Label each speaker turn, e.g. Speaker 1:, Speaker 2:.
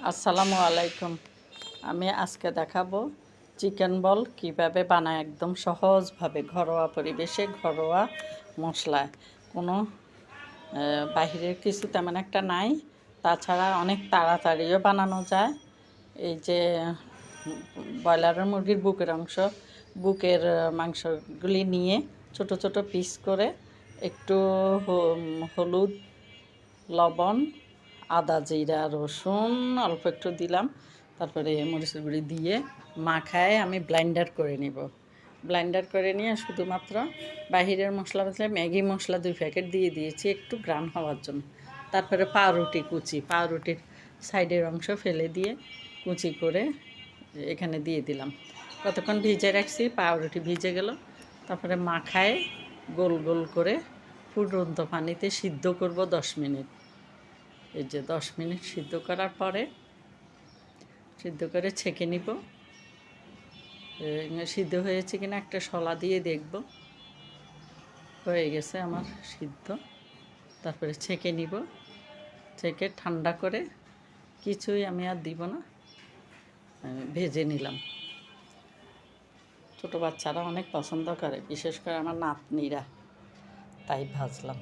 Speaker 1: আসসালামু আলাইকুম। আমি আজকে দেখাবো চিকেন বল কিভাবে বানায়, একদম সহজভাবে, ঘরোয়া পরিবেশে, ঘরোয়া মশলায়। কোনো বাহিরের কিছু তেমন একটা নাই। তাছাড়া অনেক তাড়াতাড়িও বানানো যায়। এই যে ব্রয়লারের মুরগির বুকের মাংসগুলি নিয়ে ছোট ছোট পিস করে একটু হলুদ, লবণ, আদা, জিরা, রসুন অল্প একটু দিলাম, তারপরে মরিচের গুঁড়ি দিয়ে মাখায় আমি ব্লেন্ডার করে নিব। ব্লেন্ডার করে নিয়ে শুধুমাত্র বাহিরের মশলা ম্যাগি মশলা 2 প্যাকেট দিয়ে দিয়েছি একটু গ্রান হওয়ার জন্য। তারপরে পাউরুটির সাইডের অংশ ফেলে দিয়ে কুচি করে এখানে দিয়ে দিলাম। কতক্ষণ ভিজে রাখছি, পাউরুটি ভিজে গেল। তারপরে মাখায় গোল গোল করে ফুটন্ত পানিতে সিদ্ধ করব 10 মিনিট। এই যে 10 মিনিট সিদ্ধ করার পরে সিদ্ধ করে ছেঁকে নিব। সিদ্ধ হয়েছে কিনা একটা শলা দিয়ে দেখব। হয়ে গেছে আমার সিদ্ধ। তারপরে ছেঁকে নিব। ছেঁকে ঠান্ডা করে কিছুই আমি আর দিব না, ভেজে নিলাম। ছোটো বাচ্চারা অনেক পছন্দ করে, বিশেষ করে আমার নাতনিরা, তাই ভাজলাম।